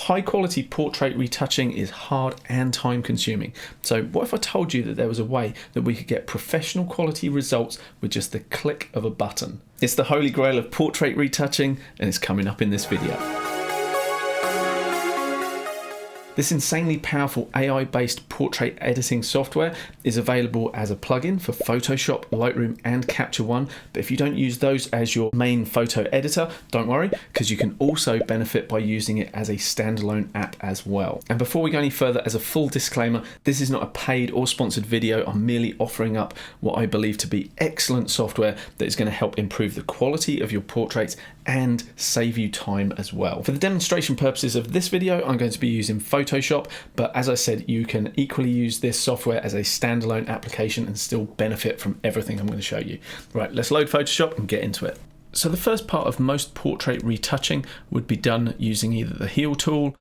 High quality portrait retouching is hard and time consuming. So what if I told you that there was a way that we could get professional quality results with just the click of a button? It's the holy grail of portrait retouching, and it's coming up in this video. This insanely powerful AI-based portrait editing software is available as a plugin for Photoshop, Lightroom and Capture One, but if you don't use those as your main photo editor, don't worry, because you can also benefit by using it as a standalone app as well. And before we go any further, as a full disclaimer, this is not a paid or sponsored video. I'm merely offering up what I believe to be excellent software that is going to help improve the quality of your portraits and save you time as well. For the demonstration purposes of this video, I'm going to be using Photoshop, but as I said, you can equally use this software as a standalone application and still benefit from everything I'm going to show you. Right, let's load Photoshop and get into it. So the first part of most portrait retouching would be done using either the heal tool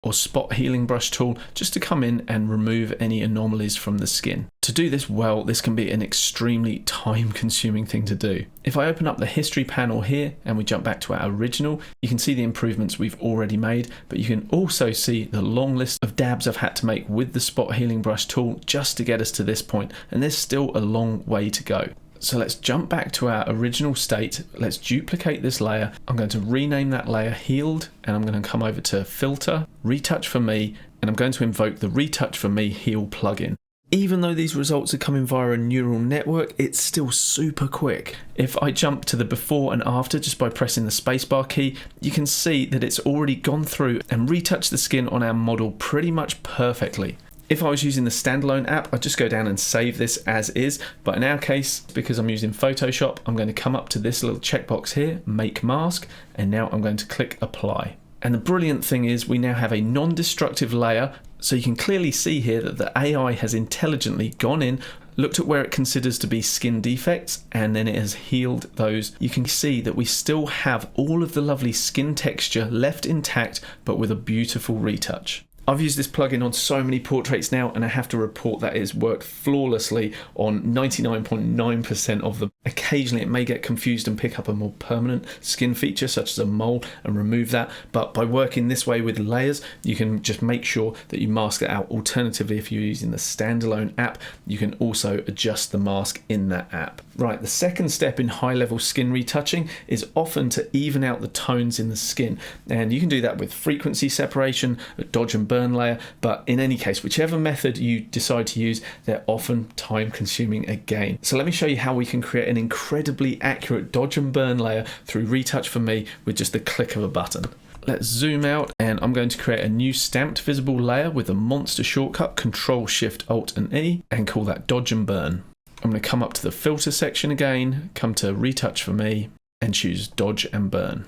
or spot healing brush tool, just to come in and remove any anomalies from the skin. To do this well, this can be an extremely time-consuming thing to do. If I open up the history panel here and we jump back to our original, you can see the improvements we've already made, but you can also see the long list of dabs I've had to make with the spot healing brush tool just to get us to this point, and there's still a long way to go. So let's jump back to our original state. Let's duplicate this layer. I'm going to rename that layer Healed, and I'm going to come over to Filter, Retouch for Me, and I'm going to invoke the Retouch for Me Heal plugin. Even though these results are coming via a neural network, it's still super quick. If I jump to the before and after just by pressing the spacebar key, you can see that it's already gone through and retouched the skin on our model pretty much perfectly. If I was using the standalone app, I'd just go down and save this as is, but in our case, because I'm using Photoshop, I'm going to come up to this little checkbox here, Make Mask, and now I'm going to click Apply. And the brilliant thing is we now have a non-destructive layer, so you can clearly see here that the AI has intelligently gone in, looked at where it considers to be skin defects, and then it has healed those. You can see that we still have all of the lovely skin texture left intact, but with a beautiful retouch. I've used this plugin on so many portraits now, and I have to report that it has worked flawlessly on 99.9% of them. Occasionally it may get confused and pick up a more permanent skin feature such as a mole and remove that, but by working this way with layers, you can just make sure that you mask it out. Alternatively, if you're using the standalone app, you can also adjust the mask in that app. Right, the second step in high-level skin retouching is often to even out the tones in the skin, and you can do that with frequency separation, a dodge and burn layer, but in any case, whichever method you decide to use, they're often time-consuming again. So let me show you how we can create an incredibly accurate dodge and burn layer through Retouch for Me with just the click of a button. Let's zoom out, and I'm going to create a new stamped visible layer with a monster shortcut, Control Shift Alt and E, and call that Dodge and Burn. I'm going to come up to the filter section again, come to Retouch for Me, and choose Dodge and Burn.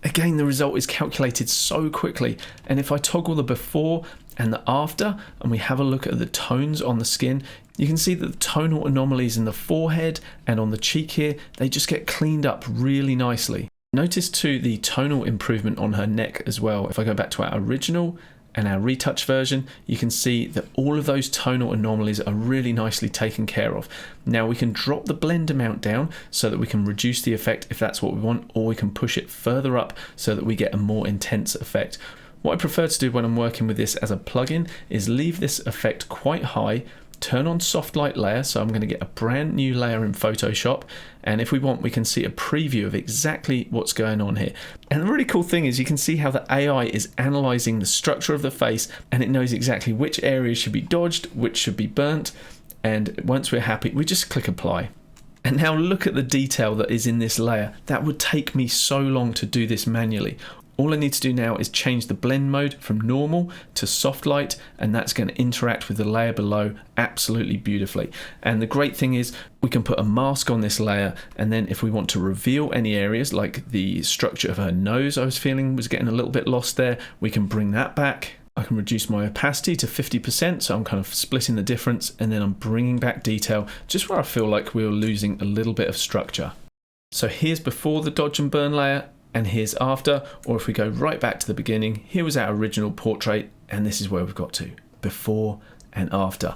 Again, the result is calculated so quickly, and if I toggle the before and the after, and we have a look at the tones on the skin, you can see that the tonal anomalies in the forehead and on the cheek here, they just get cleaned up really nicely. Notice too the tonal improvement on her neck as well. If I go back to our original and our retouch version, you can see that all of those tonal anomalies are really nicely taken care of. Now we can drop the blend amount down so that we can reduce the effect if that's what we want, or we can push it further up so that we get a more intense effect. What I prefer to do when I'm working with this as a plugin is leave this effect quite high, turn on soft light layer, so I'm going to get a brand new layer in Photoshop, and if we want, we can see a preview of exactly what's going on here. And the really cool thing is you can see how the AI is analyzing the structure of the face, and it knows exactly which areas should be dodged, which should be burnt, and once we're happy, we just click Apply. And now look at the detail that is in this layer. That would take me so long to do this manually. All I need to do now is change the blend mode from normal to soft light, and that's going to interact with the layer below absolutely beautifully. And the great thing is we can put a mask on this layer, and then if we want to reveal any areas like the structure of her nose I was feeling was getting a little bit lost there, we can bring that back. I can reduce my opacity to 50%, so I'm kind of splitting the difference, and then I'm bringing back detail just where I feel like we were losing a little bit of structure. So here's before the dodge and burn layer, and here's after, or if we go right back to the beginning, here was our original portrait, and this is where we've got to, before and after.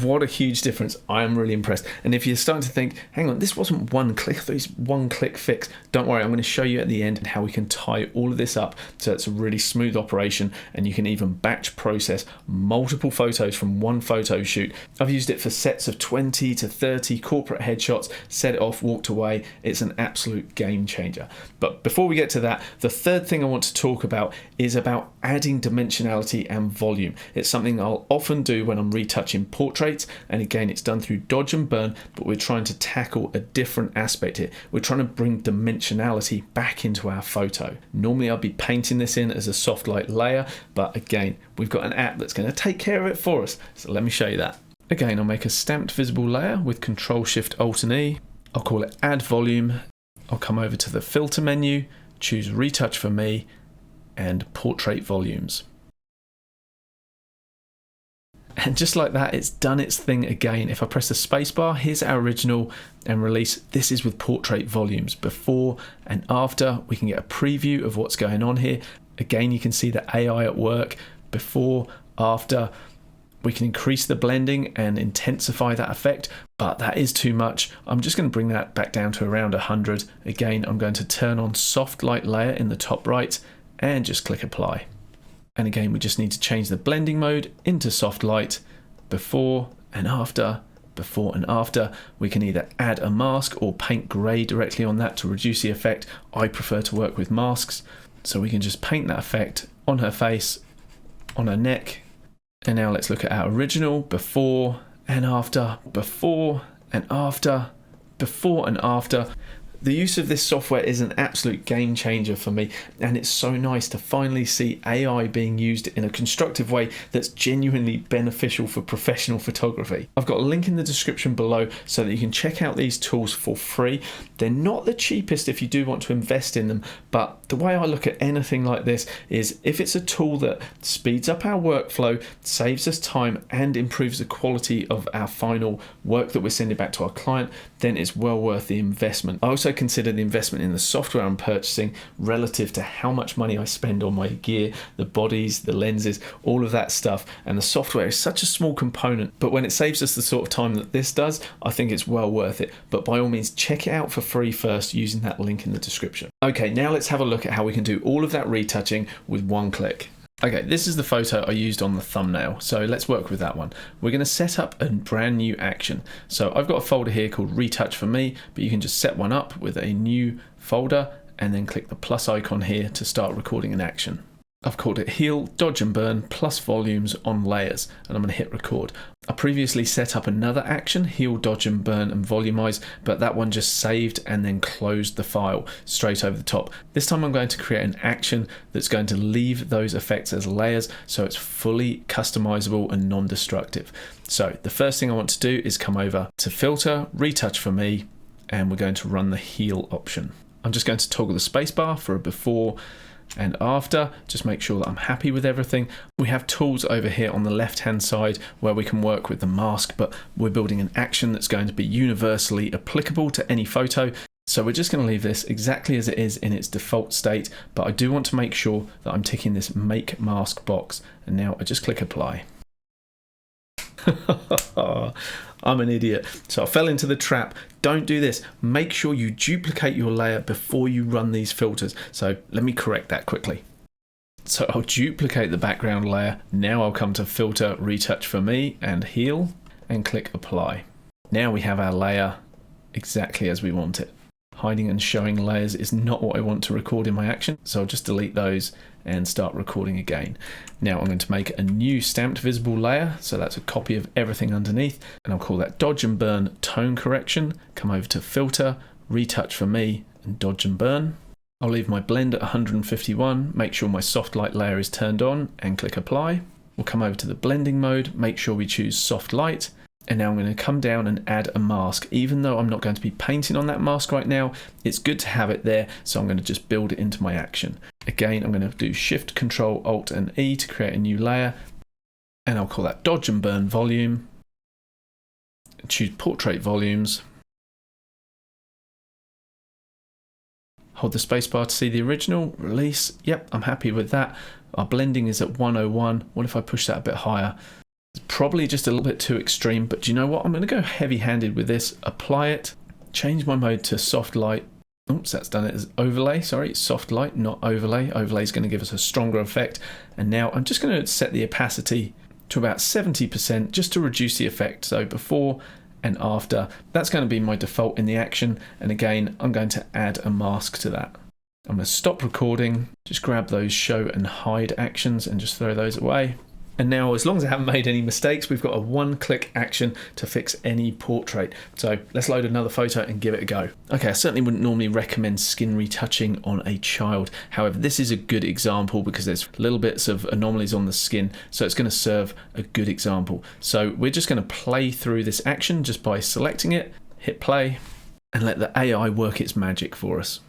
What a huge difference. I am really impressed. And if you're starting to think, hang on, this wasn't one click, this one click fix, don't worry, I'm going to show you at the end how we can tie all of this up so it's a really smooth operation, and you can even batch process multiple photos from one photo shoot. I've used it for sets of 20 to 30 corporate headshots, set it off, walked away. It's an absolute game changer. But before we get to that, the third thing I want to talk about is about adding dimensionality and volume. It's something I'll often do when I'm retouching portraits, and again, it's done through dodge and burn, but we're trying to tackle a different aspect here. We're trying to bring dimensionality back into our photo. Normally I'll be painting this in as a soft light layer, but again, we've got an app that's going to take care of it for us. So let me show you that. Again, I'll make a stamped visible layer with Control-Shift-Alt-and-E. I'll call it Add Volume. I'll come over to the filter menu, choose Retouch for Me and Portrait Volumes. And just like that, it's done its thing again. If I press the spacebar, here's our original and release. This is with portrait volumes. Before and after, we can get a preview of what's going on here. Again, you can see the AI at work. Before, after, we can increase the blending and intensify that effect, but that is too much. I'm just going to bring that back down to around 100. Again, I'm going to turn on soft light layer in the top right and just click apply. And again, we just need to change the blending mode into soft light. Before and after, before and after. We can either add a mask or paint grey directly on that to reduce the effect. I prefer to work with masks. So we can just paint that effect on her face, on her neck. And now let's look at our original before and after, before and after, before and after. The use of this software is an absolute game changer for me, and it's so nice to finally see AI being used in a constructive way that's genuinely beneficial for professional photography. I've got a link in the description below so that you can check out these tools for free. They're not the cheapest if you do want to invest in them, but the way I look at anything like this is if it's a tool that speeds up our workflow, saves us time, and improves the quality of our final work that we're sending back to our client, then it's well worth the investment. I also consider the investment in the software I'm purchasing relative to how much money I spend on my gear, the bodies, the lenses, all of that stuff, and the software is such a small component, but when it saves us the sort of time that this does, I think it's well worth it. But by all means, check it out for free first using that link in the description. Okay, now let's have a look at how we can do all of that retouching with one click. Okay, this is the photo I used on the thumbnail, so let's work with that one. We're going to set up a brand new action. So I've got a folder here called Retouch for Me, but you can just set one up with a new folder and then click the plus icon here to start recording an action. I've called it Heal, Dodge and Burn plus Volumes on Layers, and I'm going to hit record. I previously set up another action, Heal, Dodge and Burn and Volumize, but that one just saved and then closed the file straight over the top. This time I'm going to create an action that's going to leave those effects as layers so it's fully customizable and non-destructive. So the first thing I want to do is come over to Filter, Retouch for Me, and we're going to run the Heal option. I'm just going to toggle the spacebar for a before and after, just make sure that I'm happy with everything. We have tools over here on the left hand side where we can work with the mask, but we're building an action that's going to be universally applicable to any photo. So we're just going to leave this exactly as it is in its default state, but I do want to make sure that I'm ticking this make mask box, and now I just click apply. I'm an idiot. So I fell into the trap. Don't do this. Make sure you duplicate your layer before you run these filters. So let me correct that quickly. So I'll duplicate the background layer. Now I'll come to Filter, Retouch for Me and Heal and click Apply. Now we have our layer exactly as we want it. Hiding and showing layers is not what I want to record in my action, so I'll just delete those and start recording again. Now I'm going to make a new stamped visible layer, so that's a copy of everything underneath, and I'll call that Dodge and Burn Tone Correction. Come over to Filter, Retouch for Me and Dodge and Burn. I'll leave my blend at 151, make sure my soft light layer is turned on and click Apply. We'll come over to the blending mode, make sure we choose soft light. And now I'm going to come down and add a mask. Even though I'm not going to be painting on that mask right now, it's good to have it there, so I'm going to just build it into my action. Again, I'm going to do Shift, Control, Alt and E to create a new layer, and I'll call that Dodge and Burn Volume. Choose Portrait Volumes. Hold the spacebar to see the original, release. Yep, I'm happy with that. Our blending is at 101. What if I push that a bit higher? Let's probably just a little bit too extreme, but do you know what? I'm going to go heavy-handed with this, apply it, change my mode to soft light. Oops, that's done it as overlay, sorry, soft light, not overlay. Overlay is going to give us a stronger effect. And now I'm just going to set the opacity to about 70% just to reduce the effect. So before and after, that's going to be my default in the action. And again, I'm going to add a mask to that. I'm going to stop recording, just grab those show and hide actions and just throw those away. And now, as long as I haven't made any mistakes, we've got a one-click action to fix any portrait. So let's load another photo and give it a go. Okay, I certainly wouldn't normally recommend skin retouching on a child. However, this is a good example because there's little bits of anomalies on the skin, so it's going to serve a good example. So we're just going to play through this action just by selecting it, hit play, and let the AI work its magic for us.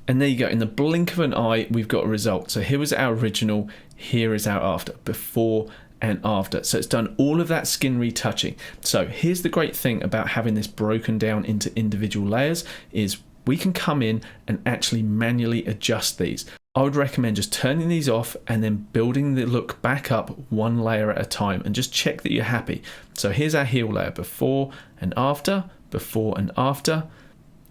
And there you go, in the blink of an eye, we've got a result. So here was our original, here is our after, before and after. So it's done all of that skin retouching. So here's the great thing about having this broken down into individual layers is we can come in and actually manually adjust these. I would recommend just turning these off and then building the look back up one layer at a time and just check that you're happy. So here's our heel layer, before and after, before and after.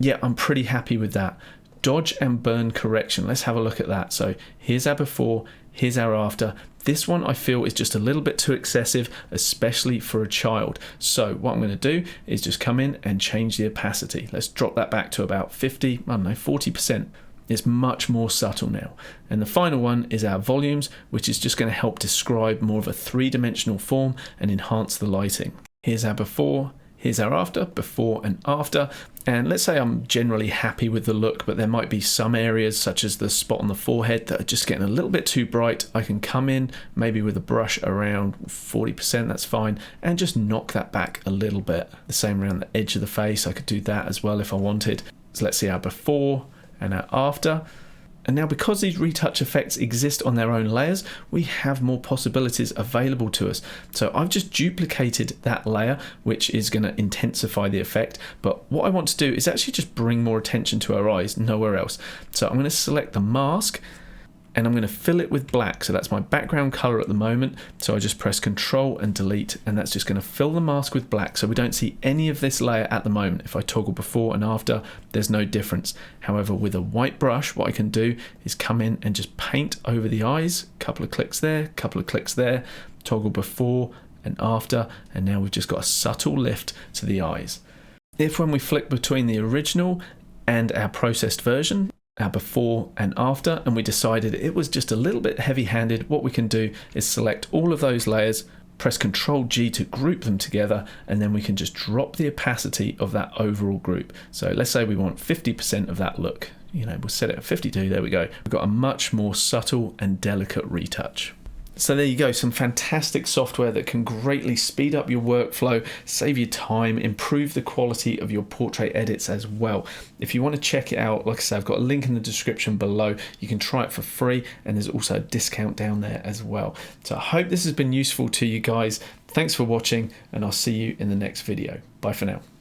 Yeah, I'm pretty happy with that. Dodge and burn correction. Let's have a look at that. So here's our before, here's our after. This one I feel is just a little bit too excessive, especially for a child. So what I'm going to do is just come in and change the opacity. Let's drop that back to about 40%. It's much more subtle now. And the final one is our volumes, which is just going to help describe more of a three-dimensional form and enhance the lighting. Here's our before, here's our after, before and after. And let's say I'm generally happy with the look, but there might be some areas such as the spot on the forehead that are just getting a little bit too bright. I can come in maybe with a brush around 40%, that's fine, and just knock that back a little bit. The same around the edge of the face, I could do that as well if I wanted. So let's see our before and our after. And now, because these retouch effects exist on their own layers, we have more possibilities available to us. So I've just duplicated that layer, which is going to intensify the effect. But what I want to do is actually just bring more attention to our eyes, nowhere else. So I'm going to select the mask and I'm going to fill it with black. So that's my background color at the moment. So I just press Control and Delete, and that's just going to fill the mask with black. So we don't see any of this layer at the moment. If I toggle before and after, there's no difference. However, with a white brush, what I can do is come in and just paint over the eyes. Couple of clicks there, couple of clicks there, toggle before and after, and now we've just got a subtle lift to the eyes. If when we flick between the original and our processed version, our before and after, and we decided it was just a little bit heavy-handed, what we can do is select all of those layers, press Ctrl G to group them together, and then we can just drop the opacity of that overall group. So let's say we want 50% of that look. We'll set it at 52, there we go. We've got a much more subtle and delicate retouch. So there you go, some fantastic software that can greatly speed up your workflow, save you time, improve the quality of your portrait edits as well. If you want to check it out, like I said, I've got a link in the description below. You can try it for free, and there's also a discount down there as well. So I hope this has been useful to you guys. Thanks for watching, and I'll see you in the next video. Bye for now.